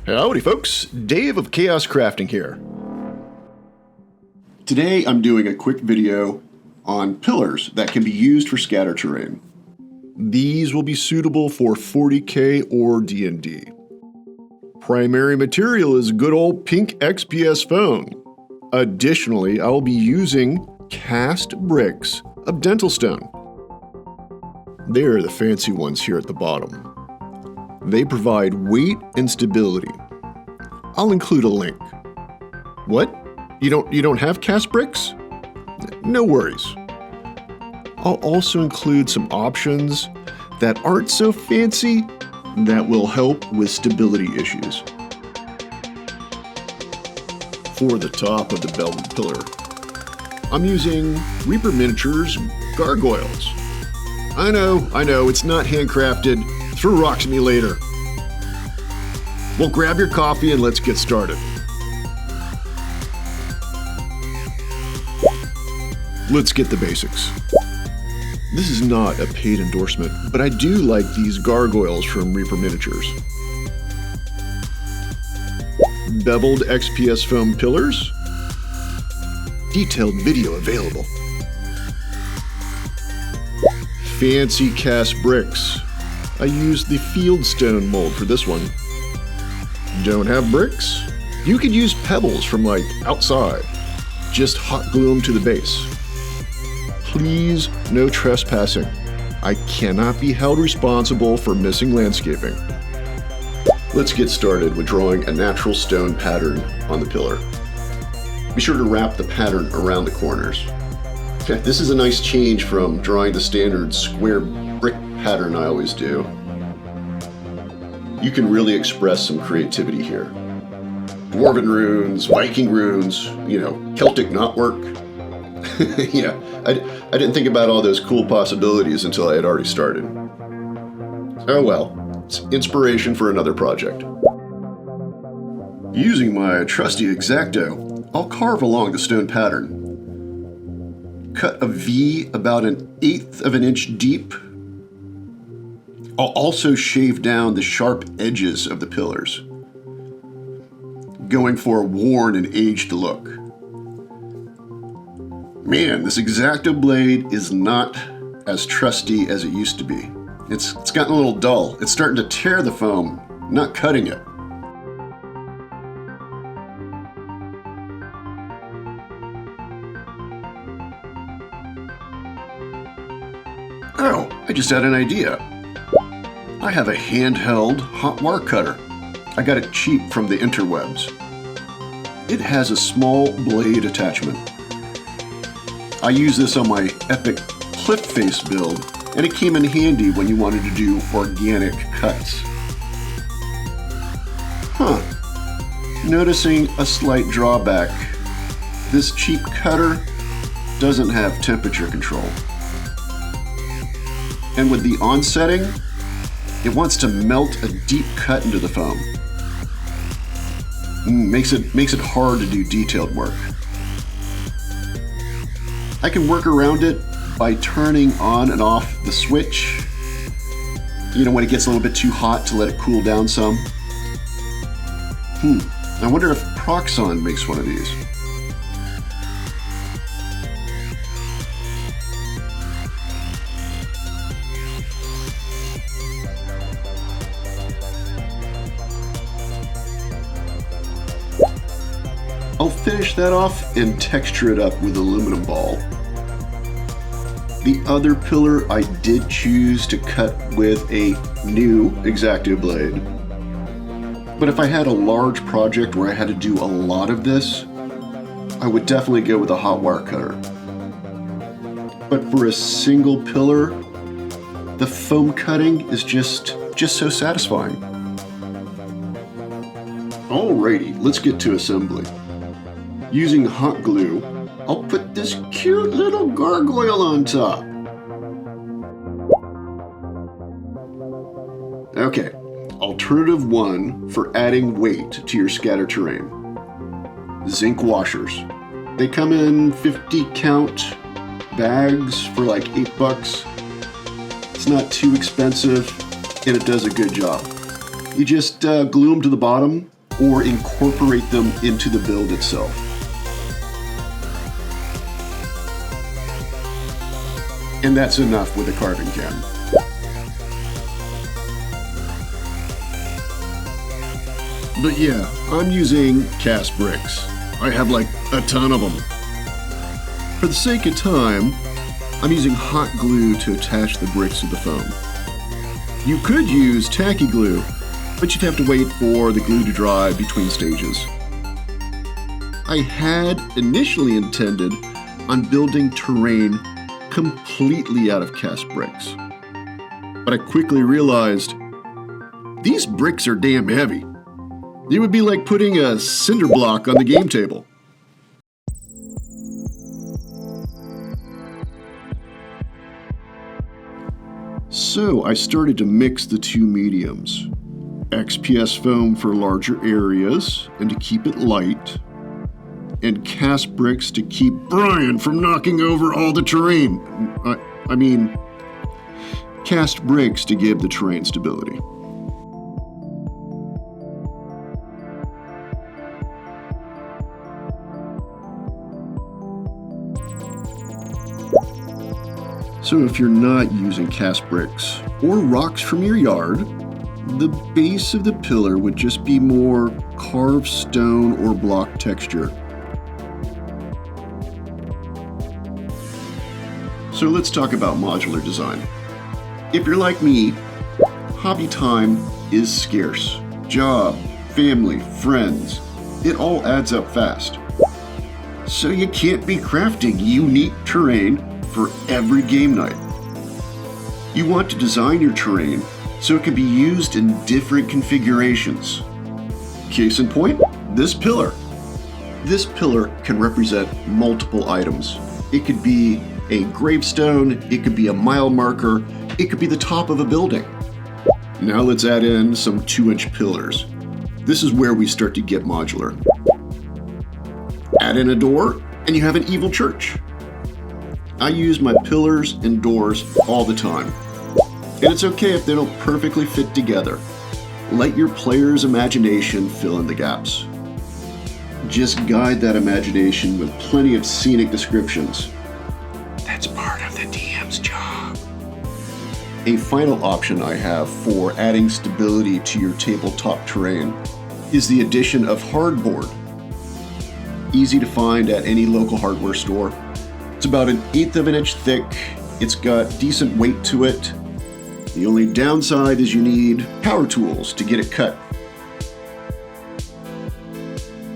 Howdy folks, Dave of Chaos Crafting here. Today I'm doing a quick video on pillars that can be used for scatter terrain. These will be suitable for 40K or D&D. Primary material is good old pink XPS foam. Additionally, I will be using cast bricks of dental stone. They are the fancy ones here at the bottom. They provide weight and stability. I'll include a link. What? You don't have cast bricks? No worries. I'll also include some options that aren't so fancy that will help with stability issues. For the top of the Bevel pillar, I'm using Reaper Miniatures gargoyles. I know, it's not handcrafted. Throw rocks at me later. Well, grab your coffee and let's get started. Let's get the basics. This is not a paid endorsement, but I do like these gargoyles from Reaper Miniatures. Beveled XPS foam pillars. Detailed video available. Fancy cast bricks. I used the fieldstone mold for this one. Don't have bricks? You could use pebbles from like outside. Just hot glue them to the base. Please, no trespassing. I cannot be held responsible for missing landscaping. Let's get started with drawing a natural stone pattern on the pillar. Be sure to wrap the pattern around the corners. Okay, this is a nice change from drawing the standard square brick pattern I always do. You can really express some creativity here. Dwarven runes, Viking runes, Celtic knotwork. Yeah, I didn't think about all those cool possibilities until I had already started. Oh well, it's inspiration for another project. Using my trusty X-Acto, I'll carve along the stone pattern. Cut a V about 1/8 of an inch deep. I'll also shave down the sharp edges of the pillars, going for a worn and aged look. Man, this X-Acto blade is not as trusty as it used to be. It's gotten a little dull. It's starting to tear the foam, not cutting it. Oh, I just had an idea. I have a handheld hot wire cutter. I got it cheap from the interwebs. It has a small blade attachment. I use this on my epic cliff face build, and it came in handy when you wanted to do organic cuts. Noticing a slight drawback. This cheap cutter doesn't have temperature control. And with the on setting, it wants to melt a deep cut into the foam. Makes it hard to do detailed work. I can work around it by turning on and off the switch. When it gets a little bit too hot to let it cool down some. I wonder if Proxxon makes one of these. I'll finish that off and texture it up with aluminum ball. The other pillar I did choose to cut with a new X-Acto blade. But if I had a large project where I had to do a lot of this, I would definitely go with a hot wire cutter. But for a single pillar, the foam cutting is just so satisfying. Alrighty, let's get to assembly. Using hot glue, I'll put this cute little gargoyle on top. Okay, alternative one for adding weight to your scatter terrain. Zinc washers. They come in 50 count bags for like $8. It's not too expensive, and it does a good job. You just glue them to the bottom or incorporate them into the build itself. And that's enough with a carving can. But yeah, I'm using cast bricks. I have like a ton of them. For the sake of time, I'm using hot glue to attach the bricks to the foam. You could use tacky glue, but you'd have to wait for the glue to dry between stages. I had initially intended on building terrain completely out of cast bricks, but I quickly realized these bricks are damn heavy. It would be like putting a cinder block on the game table. So I started to mix the two mediums. XPS foam for larger areas and to keep it light, and cast bricks to keep Brian from knocking over all the terrain. I mean, cast bricks to give the terrain stability. So if you're not using cast bricks or rocks from your yard, the base of the pillar would just be more carved stone or block texture. So let's talk about modular design. If you're like me, hobby time is scarce. Job, family, friends, it all adds up fast. So you can't be crafting unique terrain for every game night. You want to design your terrain so it can be used in different configurations. Case in point, this pillar. This pillar can represent multiple items. It could be a gravestone, it could be a mile marker, it could be the top of a building. Now let's add in some 2-inch pillars. This is where we start to get modular. Add in a door, and you have an evil church. I use my pillars and doors all the time. And it's okay if they don't perfectly fit together. Let your player's imagination fill in the gaps. Just guide that imagination with plenty of scenic descriptions. That's part of the DM's job. A final option I have for adding stability to your tabletop terrain is the addition of hardboard. Easy to find at any local hardware store. It's about 1/8 of an inch thick. It's got decent weight to it. The only downside is you need power tools to get it cut.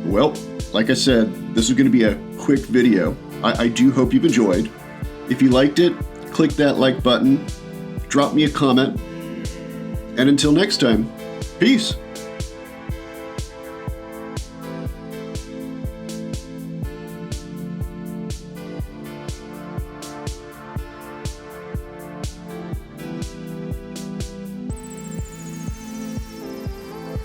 Well, like I said, this is going to be a quick video. I do hope you've enjoyed. If you liked it, click that like button, drop me a comment, and until next time, peace.